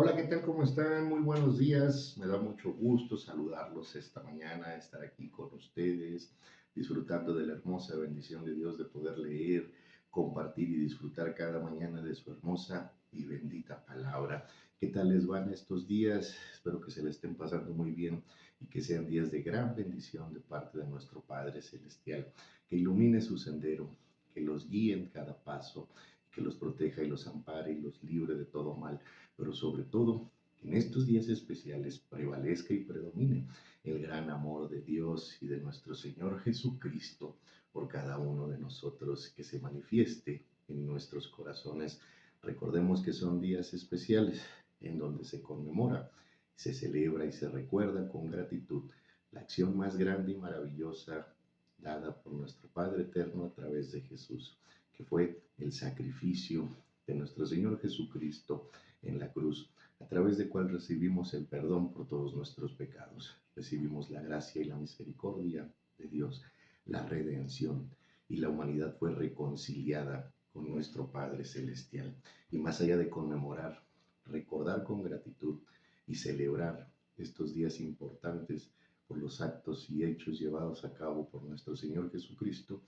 Hola, ¿qué tal? ¿Cómo están? Muy buenos días. Me da mucho gusto saludarlos esta mañana, estar aquí con ustedes, disfrutando de la hermosa bendición de Dios de poder leer, compartir y disfrutar cada mañana de su hermosa y bendita palabra. ¿Qué tal les van estos días? Espero que se le estén pasando muy bien y que sean días de gran bendición de parte de nuestro Padre Celestial, que ilumine su sendero, que los guíe en cada paso, que los proteja y los ampare y los libre de todo mal, pero sobre todo que en estos días especiales prevalezca y predomine el gran amor de Dios y de nuestro Señor Jesucristo por cada uno de nosotros, que se manifieste en nuestros corazones. Recordemos que son días especiales en donde se conmemora, se celebra y se recuerda con gratitud la acción más grande y maravillosa dada por nuestro Padre Eterno a través de Jesús, que fue el sacrificio de nuestro Señor Jesucristo en la cruz, a través de cual recibimos el perdón por todos nuestros pecados. Recibimos la gracia y la misericordia de Dios, la redención, y la humanidad fue reconciliada con nuestro Padre Celestial. Y más allá de conmemorar, recordar con gratitud y celebrar estos días importantes por los actos y hechos llevados a cabo por nuestro Señor Jesucristo,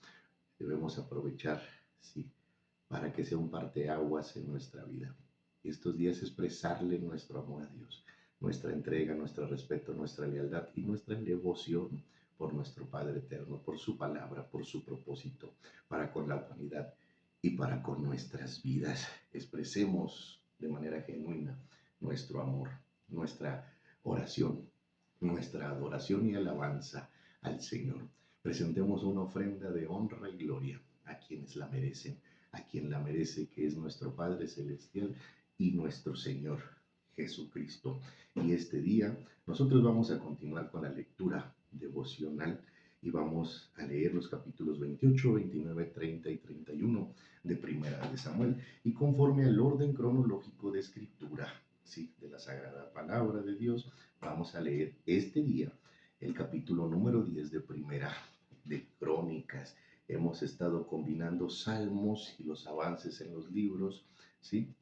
debemos aprovechar, sí, para que sea un parteaguas en nuestra vida. Y estos días expresarle nuestro amor a Dios, nuestra entrega, nuestro respeto, nuestra lealtad y nuestra devoción por nuestro Padre Eterno, por su palabra, por su propósito, para con la humanidad y para con nuestras vidas. Expresemos de manera genuina nuestro amor, nuestra oración, nuestra adoración y alabanza al Señor. Presentemos una ofrenda de honra y gloria a quienes la merecen, a quien la merece, que es nuestro Padre Celestial y nuestro Señor Jesucristo. Y este día nosotros vamos a continuar con la lectura devocional y vamos a leer los capítulos 28, 29, 30 y 31 de Primera de Samuel, y conforme al orden cronológico de escritura, sí, de la Sagrada Palabra de Dios, vamos a leer este día el capítulo número 10 de Primera de Crónicas. Hemos estado combinando salmos y los avances en los libros, ¿sí?,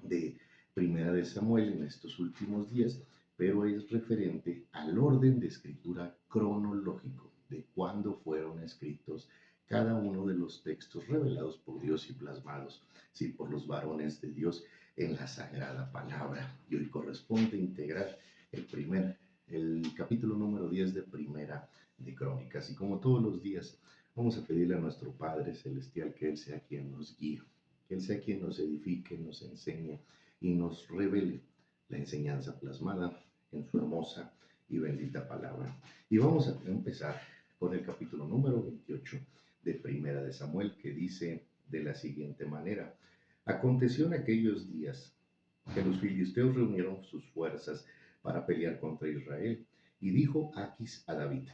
de Primera de Samuel en estos últimos días, pero es referente al orden de escritura cronológico de cuándo fueron escritos cada uno de los textos revelados por Dios y plasmados, sí, por los varones de Dios en la Sagrada Palabra. Y hoy corresponde integrar el capítulo número 10 de Primera de Crónicas. Y como todos los días, vamos a pedirle a nuestro Padre Celestial que Él sea quien nos guíe, que Él sea quien nos edifique, nos enseñe y nos revele la enseñanza plasmada en su hermosa y bendita palabra. Y vamos a empezar con el capítulo número 28 de Primera de Samuel, que dice de la siguiente manera: aconteció en aquellos días que los filisteos reunieron sus fuerzas para pelear contra Israel, y dijo Aquis a David: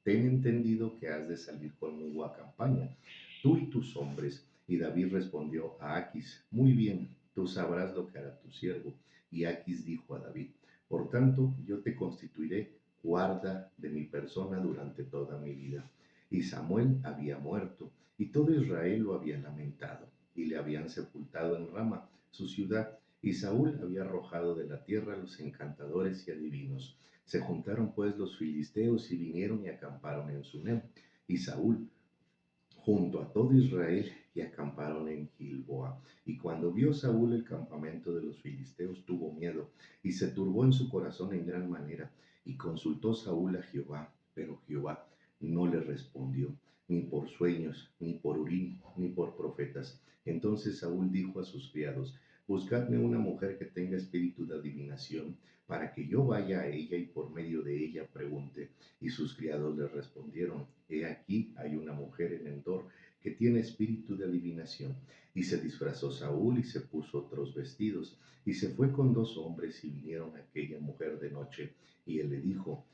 ten entendido que has de salir conmigo a campaña, tú y tus hombres. Y David respondió a Aquis: muy bien, tú sabrás lo que hará tu siervo. Y Aquis dijo a David: por tanto, yo te constituiré guarda de mi persona durante toda mi vida. Y Samuel había muerto, y todo Israel lo había lamentado, y le habían sepultado en Rama, su ciudad, y Saúl había arrojado de la tierra a los encantadores y adivinos. Se juntaron pues los filisteos y vinieron y acamparon en Sunem, y Saúl junto a todo Israel, y acamparon en Gilboa. Y cuando vio Saúl el campamento de los filisteos, tuvo miedo, y se turbó en su corazón en gran manera. Y consultó Saúl a Jehová, pero Jehová no le respondió, ni por sueños, ni por Urim, ni por profetas. Entonces Saúl dijo a sus criados: buscadme una mujer que tenga espíritu de adivinación, para que yo vaya a ella y por medio de ella pregunte. Y sus criados le respondieron: he aquí hay una mujer en Endor que tiene espíritu de adivinación. Y se disfrazó Saúl y se puso otros vestidos, y se fue con dos hombres, y vinieron a aquella mujer de noche. Y él le dijo: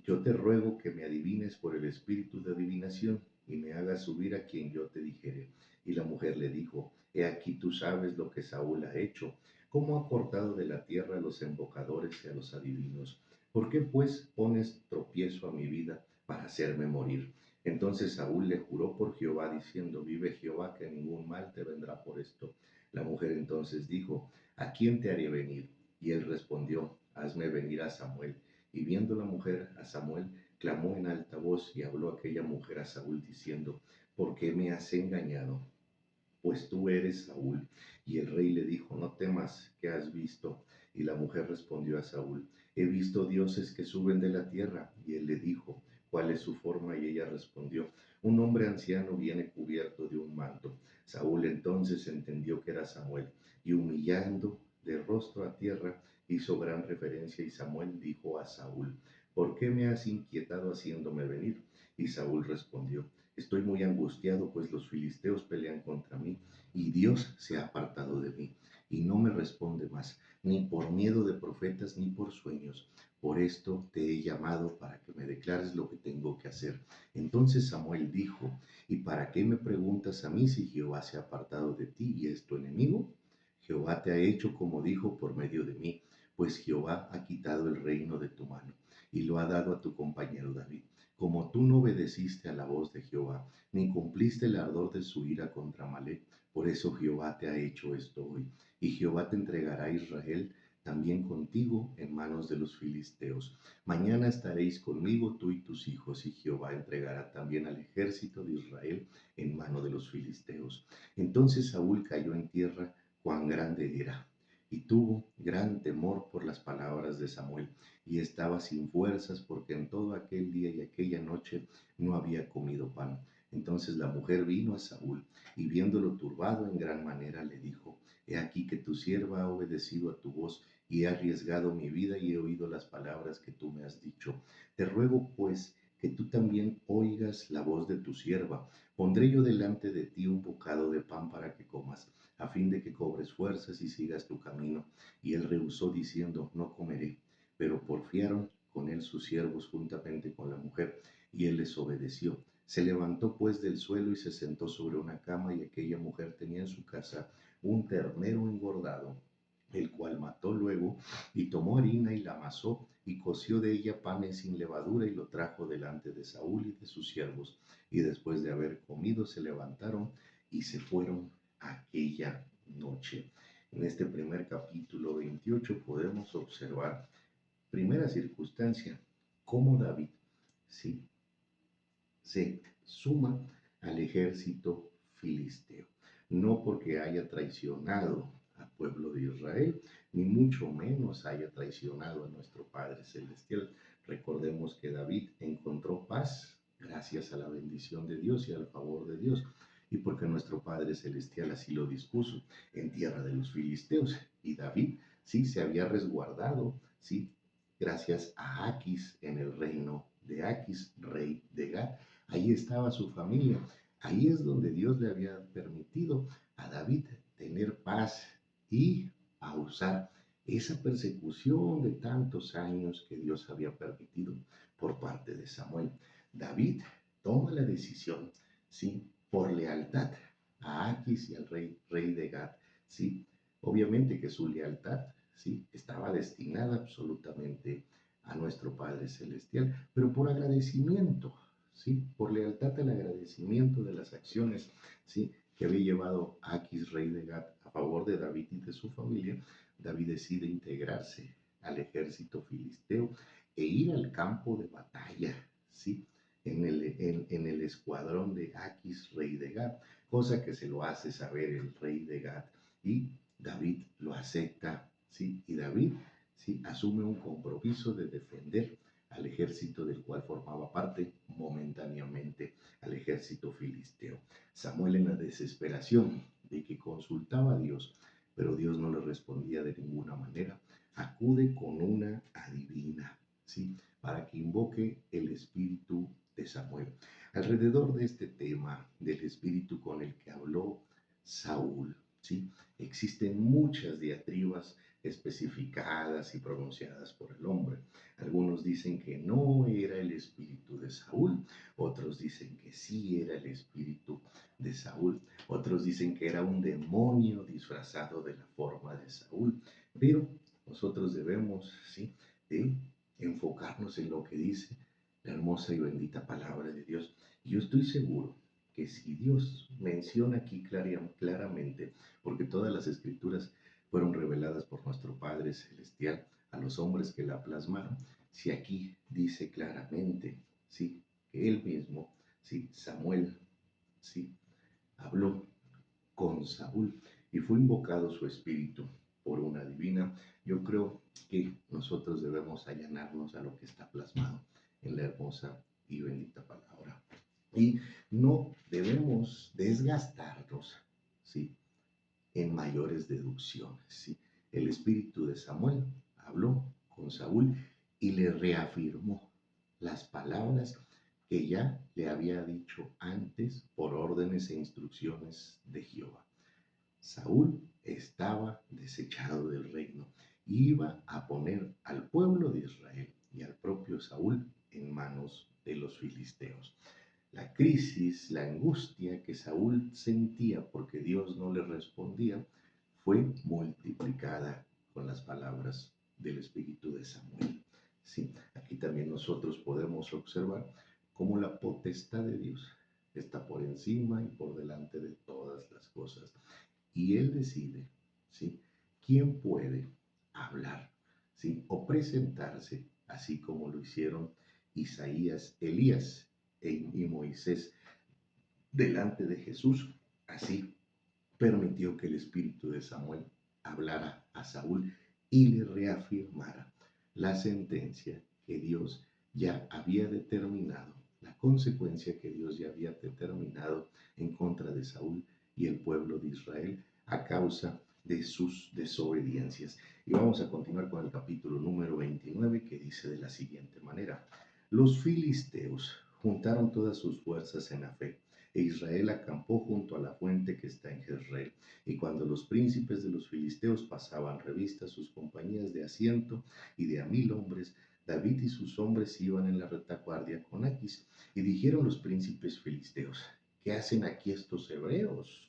yo te ruego que me adivines por el espíritu de adivinación, y me hagas subir a quien yo te dijere. Y la mujer le dijo: he aquí tú sabes lo que Saúl ha hecho, cómo ha cortado de la tierra a los embocadores y a los adivinos. ¿Por qué pues pones tropiezo a mi vida para hacerme morir? Entonces Saúl le juró por Jehová, diciendo: vive Jehová, que ningún mal te vendrá por esto. La mujer entonces dijo: ¿a quién te haré venir? Y él respondió, hazme venir a Samuel. Y viendo la mujer a Samuel, clamó en alta voz y habló aquella mujer a Saúl diciendo, ¿por qué me has engañado? Pues tú eres Saúl. Y el rey le dijo, no temas, ¿qué has visto? Y la mujer respondió a Saúl, he visto dioses que suben de la tierra. Y él le dijo, ¿cuál es su forma? Y ella respondió, un hombre anciano viene cubierto de un manto. Saúl entonces entendió que era Samuel, y humillando de rostro a tierra, hizo gran reverencia, y Samuel dijo a Saúl, ¿por qué me has inquietado haciéndome venir? Y Saúl respondió, estoy muy angustiado, pues los filisteos pelean contra mí, y Dios se ha apartado de mí, y no me responde más, ni por miedo de profetas, ni por sueños. Por esto te he llamado para que me declares lo que tengo que hacer. Entonces Samuel dijo, ¿y para qué me preguntas a mí si Jehová se ha apartado de ti y es tu enemigo? Jehová te ha hecho como dijo por medio de mí, pues Jehová ha quitado el reino de tu mano y lo ha dado a tu compañero David. Como tú no obedeciste a la voz de Jehová, ni cumpliste el ardor de su ira contra Amalek, por eso Jehová te ha hecho esto hoy. Y Jehová te entregará a Israel también contigo en manos de los filisteos. Mañana estaréis conmigo tú y tus hijos, y Jehová entregará también al ejército de Israel en mano de los filisteos. Entonces Saúl cayó en tierra, cuán grande era, y tuvo gran temor por las palabras de Samuel, y estaba sin fuerzas porque en todo aquel día y aquella noche no había comido pan. Entonces la mujer vino a Saúl, y viéndolo turbado en gran manera le dijo, he aquí que tu sierva ha obedecido a tu voz, y he arriesgado mi vida y he oído las palabras que tú me has dicho. Te ruego pues que tú también oigas la voz de tu sierva. Pondré yo delante de ti un bocado de pan para que comas, a fin de que cobres fuerzas y sigas tu camino. Y él rehusó diciendo, no comeré. Pero porfiaron con él sus siervos juntamente con la mujer, y él les obedeció. Se levantó pues del suelo y se sentó sobre una cama, y aquella mujer tenía en su casa un ternero engordado, el cual mató luego, y tomó harina y la amasó, y coció de ella panes sin levadura, y lo trajo delante de Saúl y de sus siervos. Y después de haber comido, se levantaron y se fueron aquella noche. En este primer capítulo 28 podemos observar, primera circunstancia, cómo David, sí, se suma al ejército filisteo, no porque haya traicionado al pueblo de Israel, ni mucho menos haya traicionado a nuestro Padre Celestial. Recordemos que David encontró paz gracias a la bendición de Dios y al favor de Dios, y porque nuestro Padre Celestial así lo dispuso en tierra de los filisteos. Y David sí se había resguardado, sí, gracias a Aquis en el reino de Aquis, rey de Gat. Ahí estaba su familia. Ahí es donde Dios le había permitido a David tener paz y a usar esa persecución de tantos años que Dios había permitido por parte de Samuel. David toma la decisión, sí, por lealtad a Aquis y al rey de Gad, sí. Obviamente que su lealtad, sí, estaba destinada absolutamente a nuestro Padre Celestial, pero por agradecimiento, ¿sí? Por lealtad al agradecimiento de las acciones, ¿sí? Que había llevado Aquis, rey de Gat, a favor de David y de su familia. David decide integrarse al ejército filisteo e ir al campo de batalla, ¿sí? En el escuadrón de Aquis, rey de Gat, cosa que se lo hace saber el rey de Gat, y David lo acepta, ¿sí? Y David, ¿sí?, asume un compromiso de defender al ejército del cual formaba parte momentáneamente, al ejército filisteo. Samuel, en la desesperación de que consultaba a Dios, pero Dios no le respondía de ninguna manera, acude con una adivina, ¿sí?, para que invoque el espíritu de Samuel. Alrededor de este tema del espíritu con el que habló Saúl, ¿sí?, existen muchas diatribas especificadas y pronunciadas por el hombre. Algunos dicen que no era el espíritu de Saúl, otros dicen que sí era el espíritu de Saúl, otros dicen que era un demonio disfrazado de la forma de Saúl, pero nosotros debemos, ¿sí?, de enfocarnos en lo que dice la hermosa y bendita palabra de Dios. Y yo estoy seguro que si Dios menciona aquí claramente, porque todas las escrituras fueron reveladas por nuestro Padre Padre Celestial, a los hombres que la plasmaron, si aquí dice claramente, sí, que él mismo, sí, Samuel, sí, habló con Saúl y fue invocado su espíritu por una divina. Yo creo que nosotros debemos allanarnos a lo que está plasmado en la hermosa y bendita palabra. Y no debemos desgastarnos, ¿sí?, en mayores deducciones, ¿sí? El espíritu de Samuel habló con Saúl y le reafirmó las palabras que ya le había dicho antes por órdenes e instrucciones de Jehová. Saúl estaba desechado del reino, iba a poner al pueblo de Israel y al propio Saúl en manos de los filisteos. La crisis, la angustia que Saúl sentía porque Dios no le respondía fue multiplicada con las palabras del espíritu de Samuel. Sí, aquí también nosotros podemos observar cómo la potestad de Dios está por encima y por delante de todas las cosas. Y Él decide, ¿sí?, quién puede hablar, ¿sí?, o presentarse, así como lo hicieron Isaías, Elías y Moisés delante de Jesús. Así permitió que el espíritu de Samuel hablara a Saúl y le reafirmara la sentencia que Dios ya había determinado, la consecuencia que Dios ya había determinado en contra de Saúl y el pueblo de Israel a causa de sus desobediencias. Y vamos a continuar con el capítulo número 29, que dice de la siguiente manera: los filisteos juntaron todas sus fuerzas en Afec, e Israel acampó junto a la fuente que está en Jezreel. Y cuando los príncipes de los filisteos pasaban revista a sus compañías de asiento y de a 1000 hombres, David y sus hombres iban en la retaguardia con Aquis. Y dijeron los príncipes filisteos: ¿qué hacen aquí estos hebreos?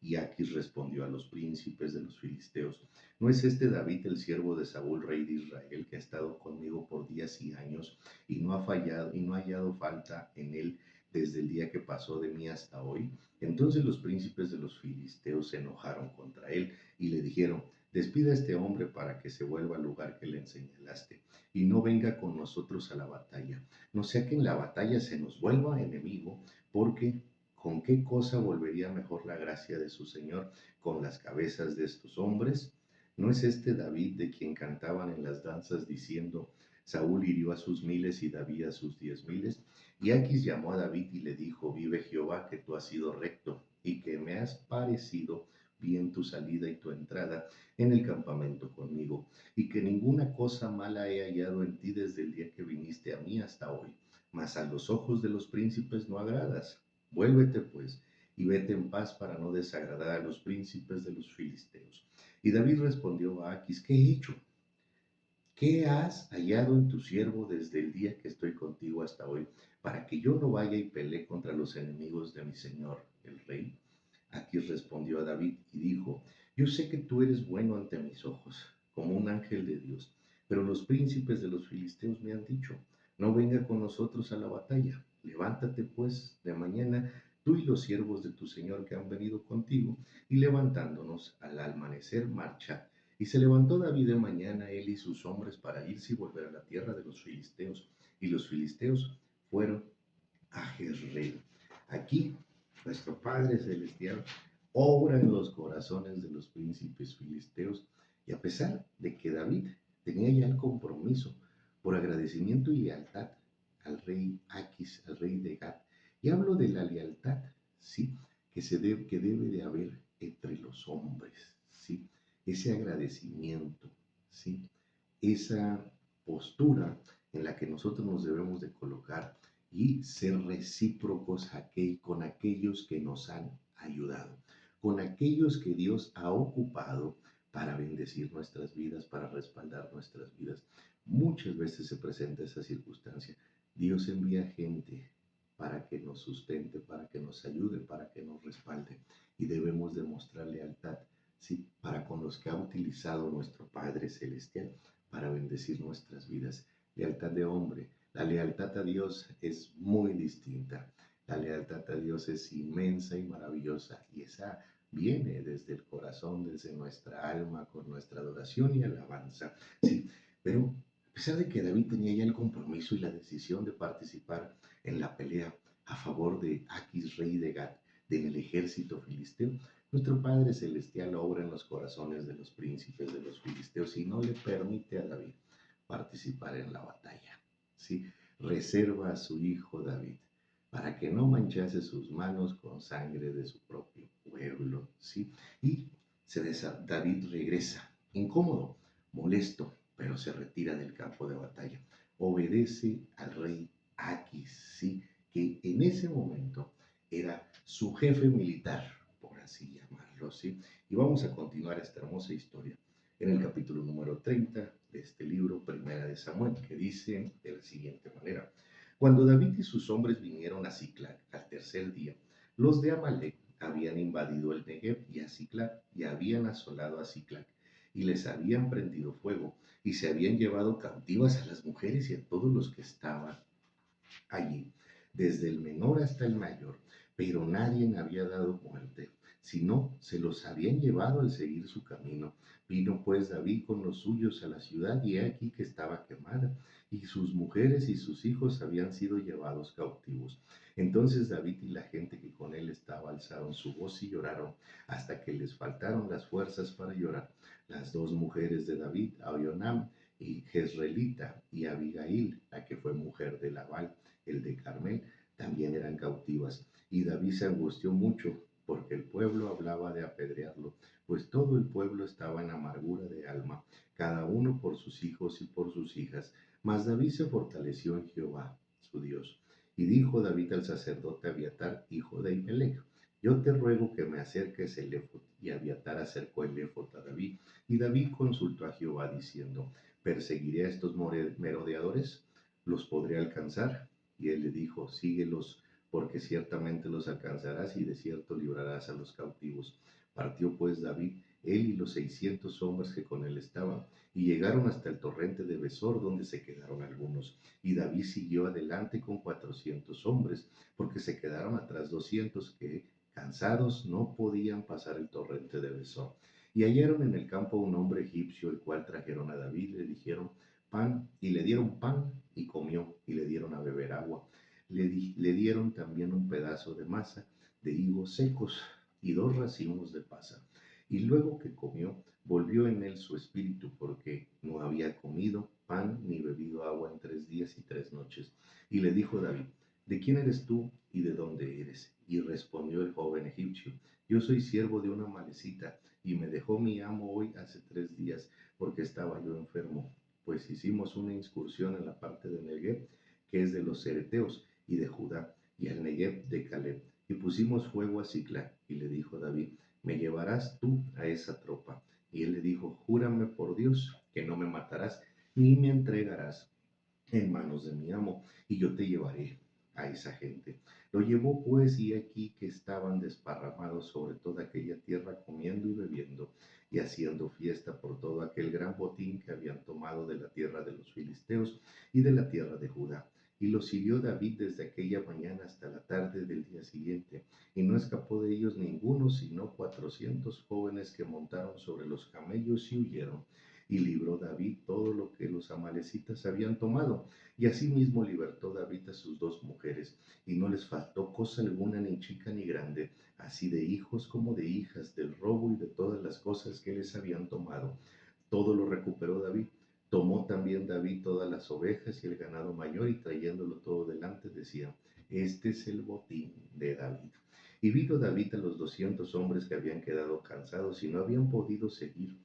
Y Aquis respondió a los príncipes de los filisteos: ¿no es este David el siervo de Saúl, rey de Israel, que ha estado conmigo por días y años, y no ha fallado y no ha hallado falta en él desde el día que pasó de mí hasta hoy? Entonces los príncipes de los filisteos se enojaron contra él y le dijeron: despida a este hombre para que se vuelva al lugar que le señalaste, y no venga con nosotros a la batalla, no sea que en la batalla se nos vuelva enemigo, porque ¿con qué cosa volvería mejor la gracia de su Señor con las cabezas de estos hombres? ¿No es este David de quien cantaban en las danzas diciendo: Saúl hirió a sus 1000 y David a sus 10,000? Y Aquis llamó a David y le dijo: vive Jehová, que tú has sido recto y que me has parecido bien tu salida y tu entrada en el campamento conmigo, y que ninguna cosa mala he hallado en ti desde el día que viniste a mí hasta hoy, mas a los ojos de los príncipes no agradas. Vuélvete pues y vete en paz para no desagradar a los príncipes de los filisteos. Y David respondió a Aquis: ¿qué he hecho? ¿Qué has hallado en tu siervo desde el día que estoy contigo hasta hoy, para que yo no vaya y pelee contra los enemigos de mi señor, el rey? Aquis respondió a David y dijo: yo sé que tú eres bueno ante mis ojos, como un ángel de Dios, pero los príncipes de los filisteos me han dicho: no venga con nosotros a la batalla. Levántate pues de mañana, tú y los siervos de tu señor que han venido contigo, y levantándonos al amanecer, marchad. Y se levantó David de mañana, él y sus hombres, para irse y volver a la tierra de los filisteos. Y los filisteos fueron a Jezreel. Aquí, nuestro Padre Celestial obra en los corazones de los príncipes filisteos, y a pesar de que David tenía ya el compromiso por agradecimiento y lealtad al rey Aquis, al rey de Gat, y hablo de la lealtad, sí, que debe de haber entre los hombres, sí, ese agradecimiento, sí, esa postura en la que nosotros nos debemos de colocar y ser recíprocos con aquellos que nos han ayudado, con aquellos que Dios ha ocupado para bendecir nuestras vidas, para respaldar nuestras vidas. Muchas veces se presenta esa circunstancia. Dios envía gente para que nos sustente, para que nos ayude, para que nos respalde, y debemos demostrar lealtad, sí, para con los que ha utilizado nuestro Padre Celestial para bendecir nuestras vidas. Lealtad de hombre. La lealtad a Dios es muy distinta. La lealtad a Dios es inmensa y maravillosa, y esa viene desde el corazón, desde nuestra alma, con nuestra adoración y alabanza. Sí, pero a pesar de que David tenía ya el compromiso y la decisión de participar en la pelea a favor de Aquis, rey de Gat, del ejército filisteo, nuestro Padre Celestial obra en los corazones de los príncipes de los filisteos y no le permite a David participar en la batalla. ¿Sí? Reserva a su hijo David para que no manchase sus manos con sangre de su propio pueblo. ¿Sí? Y David regresa, incómodo, molesto, pero se retira del campo de batalla. Obedece al rey Aquis, ¿sí? Que en ese momento era su jefe militar, por así llamarlo, ¿sí? Y vamos a continuar esta hermosa historia en el capítulo número 30 de este libro, Primera de Samuel, que dice de la siguiente manera: Cuando David y sus hombres vinieron a Siclag al tercer día, los de Amalec habían invadido el Negev y a Siclag y habían asolado a Siclag y les habían prendido fuego y se habían llevado cautivas a las mujeres y a todos los que estaban allí, desde el menor hasta el mayor, pero nadie había dado muerte, sino se los habían llevado al seguir su camino. Vino pues David con los suyos a la ciudad y he aquí que estaba quemada, y sus mujeres y sus hijos habían sido llevados cautivos. Entonces David y la gente que con él estaba alzaron su voz y lloraron, hasta que les faltaron las fuerzas para llorar. Las dos mujeres de David, Ahionam y Jezreelita, y Abigail, la que fue mujer de Nabal, el de Carmel, también eran cautivas. Y David se angustió mucho porque el pueblo hablaba de apedrearlo, pues todo el pueblo estaba en amargura de alma, cada uno por sus hijos y por sus hijas. Mas David se fortaleció en Jehová, su Dios. Y dijo David al sacerdote Abiatar, hijo de Ahimelech: Yo te ruego que me acerques el éfod. Y Abiatar acercó el éfod a David. Y David consultó a Jehová diciendo: ¿Perseguiré a estos merodeadores? ¿Los podré alcanzar? Y él le dijo: Síguelos, porque ciertamente los alcanzarás y de cierto librarás a los cautivos. Partió pues David, él y los 600 hombres que con él estaban, y llegaron hasta el torrente de Besor, donde se quedaron algunos. Y David siguió adelante con 400 hombres, porque se quedaron atrás 200 que, cansados, no podían pasar el torrente de Besor. Y hallaron en el campo un hombre egipcio, el cual trajeron a David, le dijeron pan, y le dieron pan, y comió, y le dieron a beber agua. Le dieron también un pedazo de masa de higos secos y 2 racimos de pasa. Y luego que comió, volvió en él su espíritu, porque no había comido pan ni bebido agua en 3 días y 3 noches. Y le dijo David: ¿De quién eres tú y de dónde eres? Y respondió el joven egipcio: Yo soy siervo de una malecita, y me dejó mi amo hoy hace 3 días, porque estaba yo enfermo, pues hicimos una incursión en la parte de Negev, que es de los cereteos, y de Judá, y al Negev de Caleb, y pusimos fuego a Siclag. Y le dijo David: ¿Me llevarás tú a esa tropa? Y él le dijo: Júrame por Dios que no me matarás, ni me entregarás en manos de mi amo, y yo te llevaré a esa gente. Lo llevó pues, y aquí que estaban desparramados sobre toda aquella tierra, comiendo y bebiendo, y haciendo fiesta por todo aquel gran botín que habían tomado de la tierra de los filisteos y de la tierra de Judá. Y los hirió David desde aquella mañana hasta la tarde del día siguiente, y no escapó de ellos ninguno, sino 400 jóvenes que montaron sobre los camellos y huyeron. Y libró David todo lo que los amalecitas habían tomado, y asimismo libertó David a sus 2 mujeres, y no les faltó cosa alguna, ni chica ni grande, así de hijos como de hijas, del robo y de todas las cosas que les habían tomado. Todo lo recuperó David. Tomó también David todas las ovejas y el ganado mayor, y trayéndolo todo delante decía: Este es el botín de David. Y vino David a los 200 hombres que habían quedado cansados y no habían podido seguir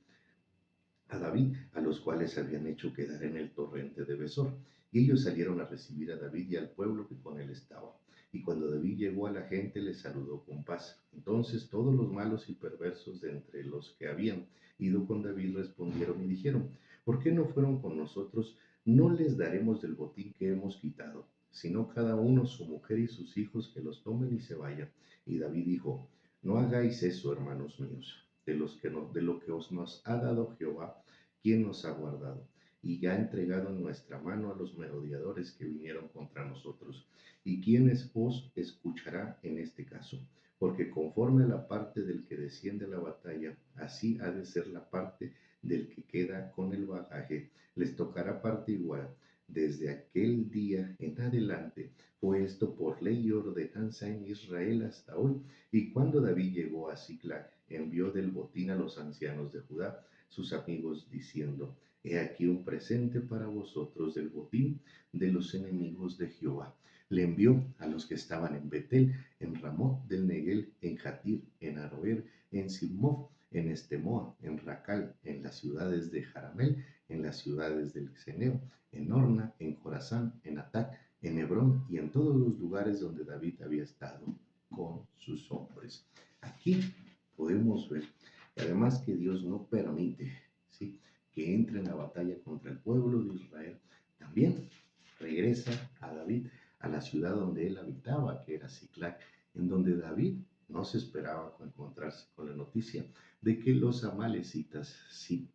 a David, a los cuales habían hecho quedar en el torrente de Besor. Y ellos salieron a recibir a David y al pueblo que con él estaba. Y cuando David llegó a la gente, les saludó con paz. Entonces todos los malos y perversos de entre los que habían ido con David respondieron y dijeron: ¿Por qué no fueron con nosotros? No les daremos del botín que hemos quitado, sino cada uno su mujer y sus hijos, que los tomen y se vayan. Y David dijo: No hagáis eso, hermanos míos. De lo que os nos ha dado Jehová, quien nos ha guardado, y ya ha entregado en nuestra mano a los merodeadores que vinieron contra nosotros. ¿Y quién os escuchará en este caso? porque conforme a la parte del que desciende a la batalla, así ha de ser la parte del que queda con el bagaje, les tocará parte igual. Desde aquel día en adelante fue esto por ley y ordenanza en Israel hasta hoy. Y cuando David llegó a Siclag, envió del botín a los ancianos de Judá, sus amigos, diciendo: He aquí un presente para vosotros del botín de los enemigos de Jehová. Le envió a los que estaban en Betel, en Ramot del Neguel, en Jatir, en Aroer, en Sibmof, en Estemoa, en Racal, en las ciudades de Jaramel, en las ciudades del Ceneo, en Orna, en Jorazán, en Atac, en Hebrón y en todos los lugares donde David había estado con sus hombres. Aquí podemos ver, además, que Dios no permite, ¿sí?, que entre en la batalla contra el pueblo de Israel. También regresa a David a la ciudad donde él habitaba, que era Siclag, en donde David no se esperaba encontrarse con la noticia de que los amalecitas sí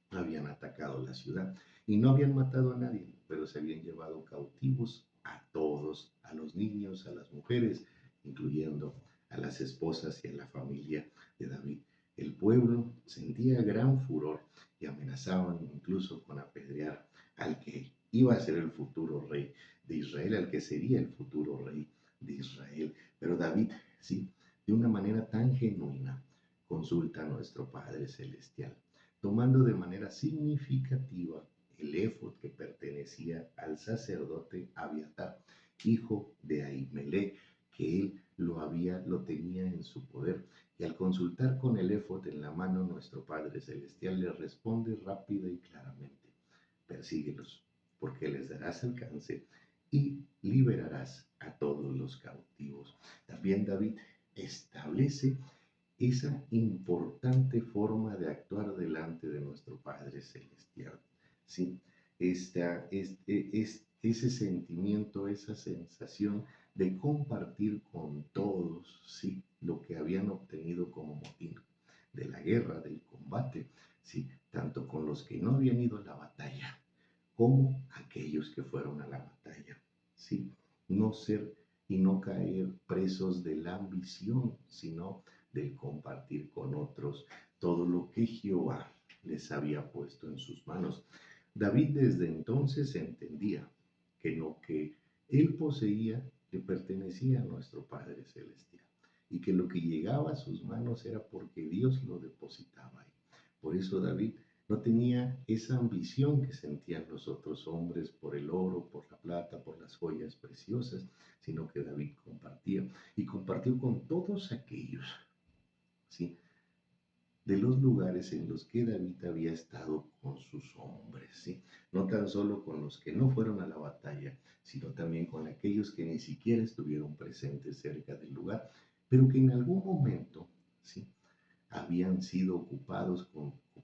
habían atacado la ciudad y no habían matado a nadie, pero se habían llevado cautivos a todos, a los niños, a las mujeres, incluyendo a las esposas y a la familia de David. El pueblo sentía gran furor y amenazaban incluso con apedrear al que iba a ser el futuro rey de Israel, al que sería el futuro rey de Israel. Pero David, sí, de una manera tan genuina, consulta a nuestro Padre Celestial, tomando de manera significativa el éfod que pertenecía al sacerdote Abiatar, hijo de Ahimelech, que él lo tenía en su poder. Y al consultar con el éfod en la mano, nuestro Padre Celestial le responde rápida y claramente: persíguelos, porque les darás alcance y liberarás a todos los cautivos. También David establece esa importante forma de actuar delante de nuestro Padre Celestial. ¿Sí? Ese sentimiento, esa sensación de compartir con todos, ¿sí?, lo que habían obtenido como motín de la guerra, del combate, ¿sí?, tanto con los que no habían ido a la batalla como aquellos que fueron a la batalla. ¿Sí? No ser y no caer presos de la ambición, sino del compartir con otros todo lo que Jehová les había puesto en sus manos. David desde entonces entendía que lo que él poseía le pertenecía a nuestro Padre Celestial y que lo que llegaba a sus manos era porque Dios lo depositaba ahí. Por eso David no tenía esa ambición que sentían los otros hombres por el oro, por la plata, por las joyas preciosas, sino que David compartía y compartió con todos aquellos, ¿sí?, de los lugares en los que David había estado con sus hombres, ¿sí? No tan solo con los que no fueron a la batalla, sino también con aquellos que ni siquiera estuvieron presentes cerca del lugar, pero que en algún momento, ¿sí?, habían sido ocupados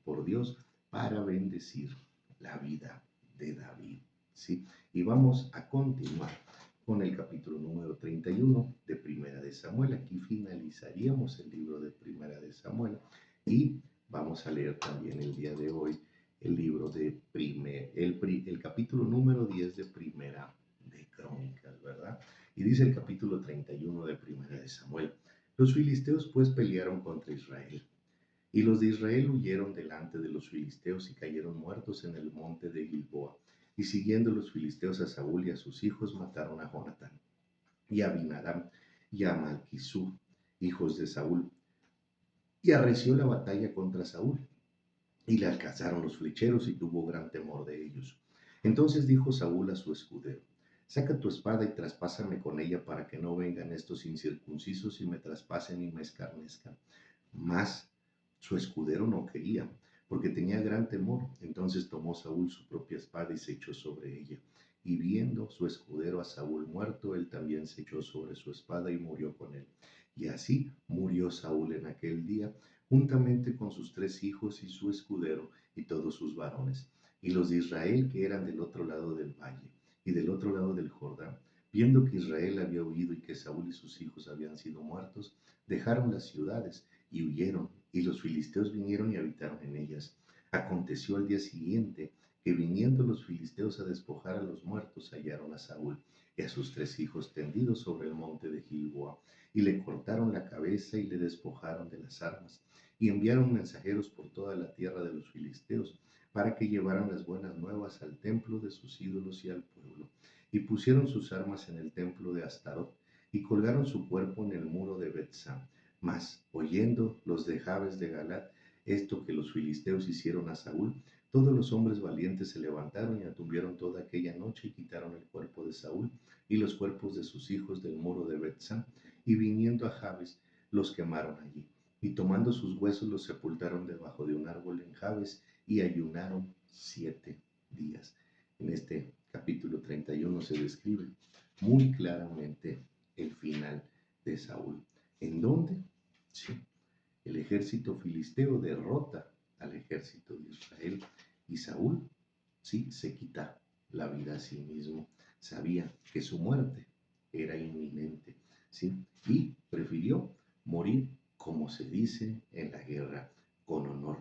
por Dios para bendecir la vida de David, ¿sí? Y vamos a continuar con el capítulo número 31 de Primera de Samuel. Aquí finalizaríamos el libro de Primera de Samuel y vamos a leer también el día de hoy el libro de el capítulo número 10 de Primera de Crónicas, ¿verdad? Y dice el capítulo 31 de Primera de Samuel: los filisteos pues pelearon contra Israel, y los de Israel huyeron delante de los filisteos y cayeron muertos en el monte de Gilboa. Y siguiendo los filisteos a Saúl y a sus hijos, mataron a Jonatán y a Abinadab y a Malquisú, hijos de Saúl. Y arreció la batalla contra Saúl, y le alcanzaron los flecheros, y tuvo gran temor de ellos. Entonces dijo Saúl a su escudero: saca tu espada y traspásame con ella, para que no vengan estos incircuncisos y me traspasen y me escarnezcan. Mas su escudero no quería, porque tenía gran temor. Entonces tomó Saúl su propia espada y se echó sobre ella. Y viendo su escudero a Saúl muerto, él también se echó sobre su espada y murió con él. Y así murió Saúl en aquel día, juntamente con sus 3 hijos y su escudero y todos sus varones. Y los de Israel, que eran del otro lado del valle y del otro lado del Jordán, viendo que Israel había huido y que Saúl y sus hijos habían sido muertos, dejaron las ciudades y huyeron, y los filisteos vinieron y habitaron en ellas. Aconteció al día siguiente que viniendo los filisteos a despojar a los muertos, hallaron a Saúl y a sus 3 hijos tendidos sobre el monte de Gilboa, y le cortaron la cabeza y le despojaron de las armas, y enviaron mensajeros por toda la tierra de los filisteos, para que llevaran las buenas nuevas al templo de sus ídolos y al pueblo. Y pusieron sus armas en el templo de Astarot, y colgaron su cuerpo en el muro de Betsam. Mas, oyendo los de Jabes de Galat esto que los filisteos hicieron a Saúl, todos los hombres valientes se levantaron y aturdieron toda aquella noche y quitaron el cuerpo de Saúl y los cuerpos de sus hijos del muro de Betsam, y viniendo a Jabes, los quemaron allí. Y tomando sus huesos los sepultaron debajo de un árbol en Jabes, y ayunaron 7 días. En este capítulo 31 se describe muy claramente el final de Saúl. ¿En dónde? Sí, el ejército filisteo derrota al ejército de Israel, y Saúl, sí, se quita la vida a sí mismo. Sabía que su muerte era inminente, ¿sí? Y prefirió morir, como se dice en la guerra, con honor,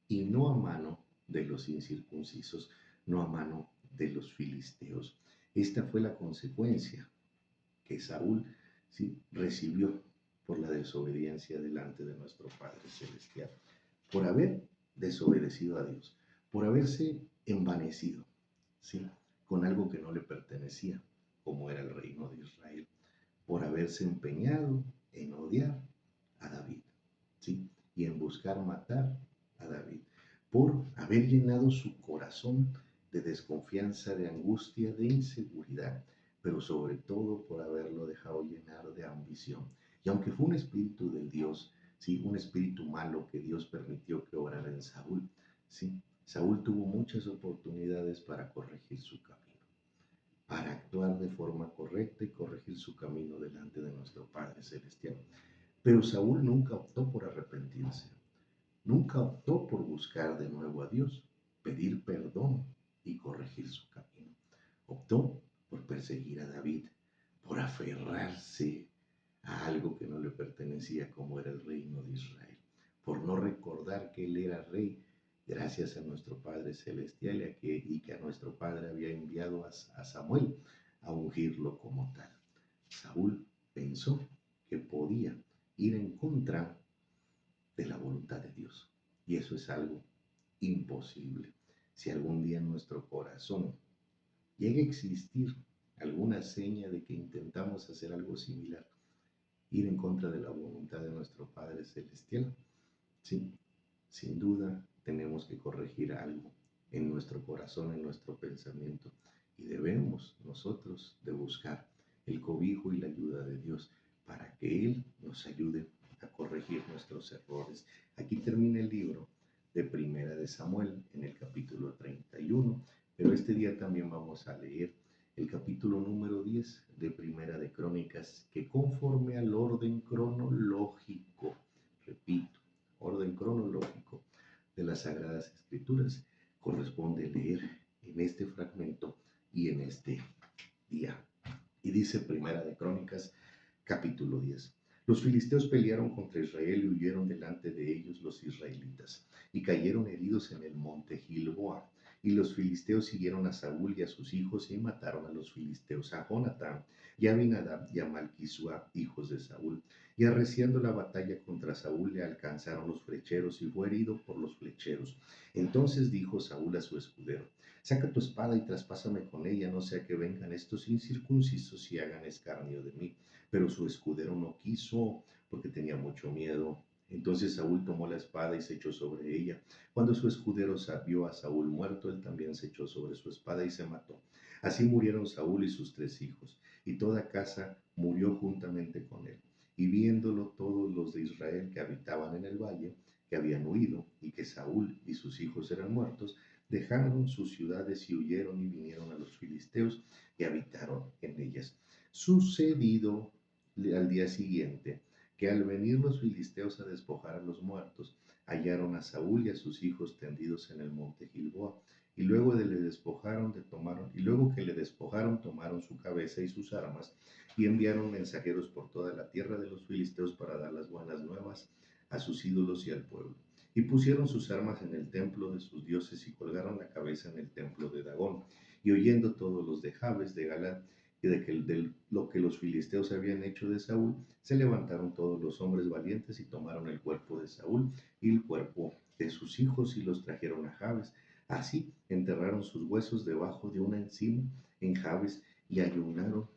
y no a mano de los incircuncisos, no a mano de los filisteos. Esta fue la consecuencia que Saúl, sí, recibió por la desobediencia delante de nuestro Padre Celestial, por haber desobedecido a Dios, por haberse envanecido, ¿sí?, con algo que no le pertenecía, como era el reino de Israel, por haberse empeñado en odiar a David, ¿sí?, y en buscar matar a David, por haber llenado su corazón de desconfianza, de angustia, de inseguridad, pero sobre todo por haberlo dejado llenar de ambición. Y aunque fue un espíritu del Dios, ¿sí?, un espíritu malo que Dios permitió que obrara en Saúl, ¿sí?, Saúl tuvo muchas oportunidades para corregir su camino, para actuar de forma correcta y corregir su camino delante de nuestro Padre Celestial. Pero Saúl nunca optó por arrepentirse, nunca optó por buscar de nuevo a Dios, pedir perdón y corregir su camino. Optó por perseguir a David, por aferrarse a algo que no le pertenecía, como era el reino de Israel, por no recordar que él era rey gracias a nuestro Padre Celestial y que a nuestro Padre había enviado a Samuel a ungirlo como tal. Saúl pensó que podía ir en contra de la voluntad de Dios, y eso es algo imposible. Si algún día en nuestro corazón llega a existir alguna seña de que intentamos hacer algo similar, ir en contra de la voluntad de nuestro Padre Celestial, sí, sin duda tenemos que corregir algo en nuestro corazón, en nuestro pensamiento, y debemos nosotros de buscar el cobijo y la ayuda de Dios para que Él nos ayude a corregir nuestros errores. Aquí termina el libro de Primera de Samuel en el capítulo 31, pero este día también vamos a leer el capítulo número 10 de Primera de Crónicas, que conforme al orden cronológico, repito, orden cronológico de las Sagradas Escrituras, corresponde leer en este fragmento y en este día. Y dice Primera de Crónicas, capítulo 10. Los filisteos pelearon contra Israel y huyeron delante de ellos los israelitas, y cayeron heridos en el monte Gilboa. Y los filisteos siguieron a Saúl y a sus hijos y mataron a los filisteos a Jonatán y a Abinadab y a Malquisua, hijos de Saúl. Y arreciando la batalla contra Saúl le alcanzaron los flecheros y fue herido por los flecheros. Entonces dijo Saúl a su escudero: saca tu espada y traspásame con ella, no sea que vengan estos incircuncisos y hagan escarnio de mí. Pero su escudero no quiso, porque tenía mucho miedo. Entonces Saúl tomó la espada y se echó sobre ella. Cuando su escudero vio a Saúl muerto, él también se echó sobre su espada y se mató. Así murieron Saúl y sus 3 hijos, y toda casa murió juntamente con él. Y viéndolo todos los de Israel que habitaban en el valle, que habían huido, y que Saúl y sus hijos eran muertos, dejaron sus ciudades y huyeron y vinieron a los filisteos y habitaron en ellas. Sucedido al día siguiente, que al venir los filisteos a despojar a los muertos, hallaron a Saúl y a sus hijos tendidos en el monte Gilboa, y luego que le despojaron, tomaron su cabeza y sus armas, y enviaron mensajeros por toda la tierra de los filisteos para dar las buenas nuevas a sus ídolos y al pueblo. y pusieron sus armas en el templo de sus dioses y colgaron la cabeza en el templo de Dagón. Y oyendo todos los de Jabes, de Galad, y de lo que los filisteos habían hecho de Saúl, se levantaron todos los hombres valientes y tomaron el cuerpo de Saúl y el cuerpo de sus hijos y los trajeron a Jabes. Así enterraron sus huesos debajo de una encina en Jabes y ayunaron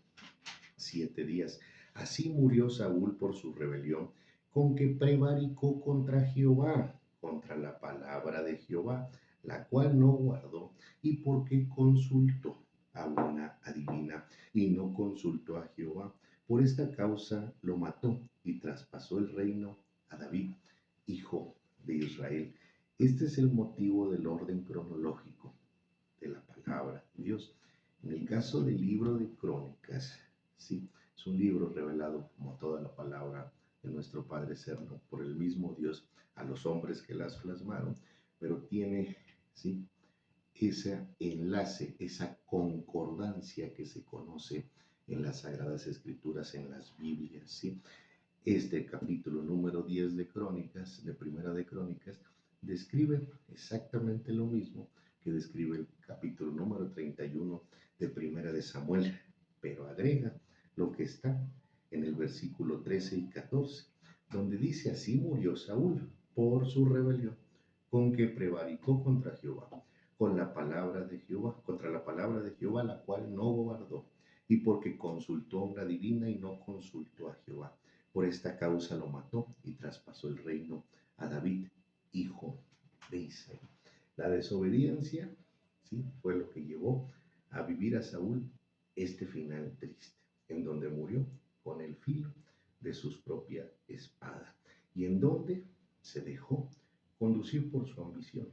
7 días. Así murió Saúl por su rebelión, con que prevaricó contra Jehová, contra la palabra de Jehová, la cual no guardó, y porque consultó a una adivina y no consultó a Jehová. Por esta causa lo mató y traspasó el reino a David, hijo de Israel. Este es el motivo del orden cronológico de la palabra de Dios. En el caso del libro de Crónicas, sí, es un libro revelado como toda la palabra de nuestro Padre Eterno por el mismo Dios a los hombres que las plasmaron, pero tiene, sí, ese enlace, esa concordancia que se conoce en las Sagradas Escrituras, en las Biblias, ¿sí? Este capítulo número 10 de Crónicas, de Primera de Crónicas, describe exactamente lo mismo que describe el capítulo número 31 de Primera de Samuel, pero agrega lo que está en el versículo 13 y 14, donde dice: así murió Saúl por su rebelión, con que prevaricó contra Jehová, con la palabra de Jehová, contra la palabra de Jehová, la cual no guardó, y porque consultó a una divina y no consultó a Jehová. Por esta causa lo mató y traspasó el reino a David, hijo de Isaí. La desobediencia, ¿sí?, fue lo que llevó a vivir a Saúl este final triste, en donde murió con el filo de su propia espada y en donde se dejó conducir por su ambición,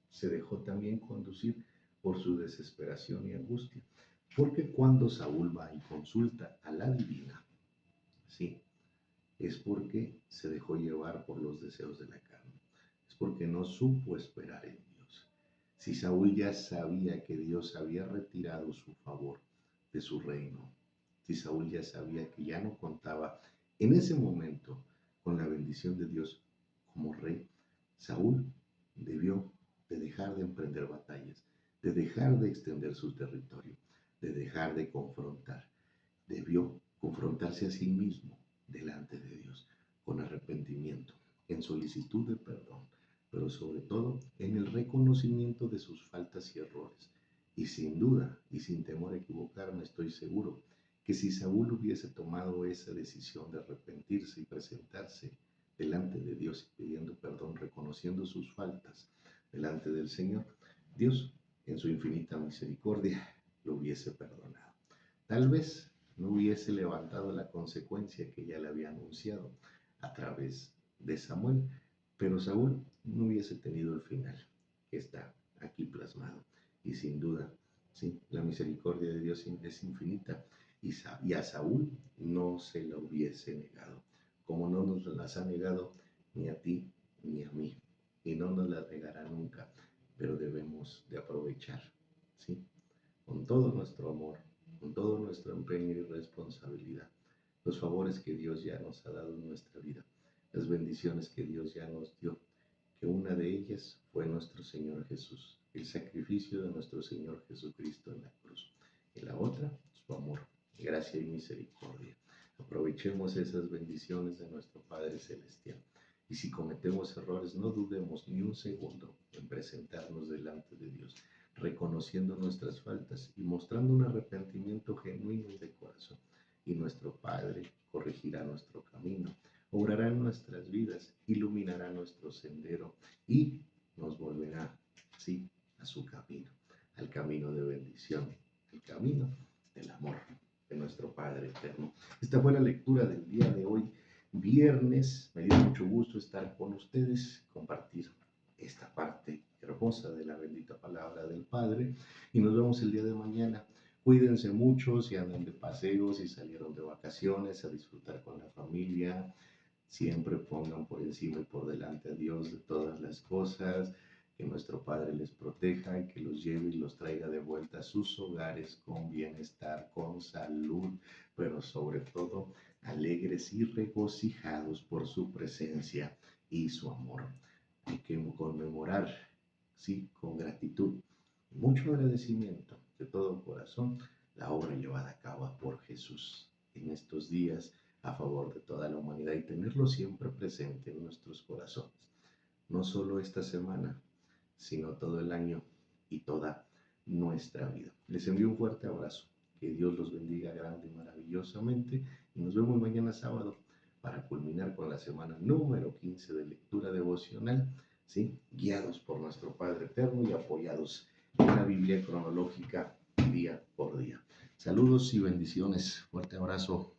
se dejó también conducir por su desesperación y angustia, porque cuando Saúl va y consulta a la divina, sí, es porque se dejó llevar por los deseos de la carne, es porque no supo esperar en Dios. Si Saúl ya sabía que Dios había retirado su favor de su reino, si Saúl ya sabía que ya no contaba en ese momento con la bendición de Dios como rey, Saúl debió de dejar de emprender batallas, de dejar de extender su territorio, de dejar de confrontar. Debió confrontarse a sí mismo delante de Dios con arrepentimiento, en solicitud de perdón, pero sobre todo en el reconocimiento de sus faltas y errores. Y sin duda y sin temor a equivocarme, estoy seguro que si Saúl hubiese tomado esa decisión de arrepentirse y presentarse delante de Dios pidiendo perdón, reconociendo sus faltas delante del Señor, Dios en su infinita misericordia lo hubiese perdonado. Tal vez no hubiese levantado la consecuencia que ya le había anunciado a través de Samuel, pero Saúl no hubiese tenido el final que está aquí plasmado. Y sin duda, sí, la misericordia de Dios es infinita y a Saúl no se la hubiese negado, como no nos las ha negado ni a ti ni a mí, y no nos las negará nunca, pero debemos de aprovechar, ¿sí?, con todo nuestro amor, con todo nuestro empeño y responsabilidad, los favores que Dios ya nos ha dado en nuestra vida, las bendiciones que Dios ya nos dio, que una de ellas fue nuestro Señor Jesús, el sacrificio de nuestro Señor Jesucristo en la cruz, y la otra, su amor, gracia y misericordia. Aprovechemos esas bendiciones de nuestro Padre Celestial. Y si cometemos errores, no dudemos ni un segundo en presentarnos delante de Dios, reconociendo nuestras faltas y mostrando un arrepentimiento genuino y de corazón. Y nuestro Padre corregirá nuestro camino, obrará en nuestras vidas, iluminará nuestro sendero y nos volverá, sí, a su camino, al camino de bendición, el camino del amor de nuestro Padre eterno. Esta fue la lectura del día de hoy, viernes. Me dio mucho gusto estar con ustedes, compartir esta parte hermosa de la bendita palabra del Padre, y nos vemos el día de mañana. Cuídense mucho si andan de paseo, si salieron de vacaciones, a disfrutar con la familia. Siempre pongan por encima y por delante a Dios de todas las cosas. Que nuestro Padre les proteja y que los lleve y los traiga de vuelta a sus hogares con bienestar, con salud, pero sobre todo alegres y regocijados por su presencia y su amor. hay que conmemorar, sí, con gratitud, mucho agradecimiento de todo corazón, la obra llevada a cabo por Jesús en estos días a favor de toda la humanidad y tenerlo siempre presente en nuestros corazones, no solo esta semana, sino todo el año y toda nuestra vida. Les envío un fuerte abrazo, que Dios los bendiga grande y maravillosamente y nos vemos mañana sábado para culminar con la semana número 15 de lectura devocional, ¿sí? Guiados por nuestro Padre Eterno y apoyados en la Biblia cronológica día por día. Saludos y bendiciones. Fuerte abrazo.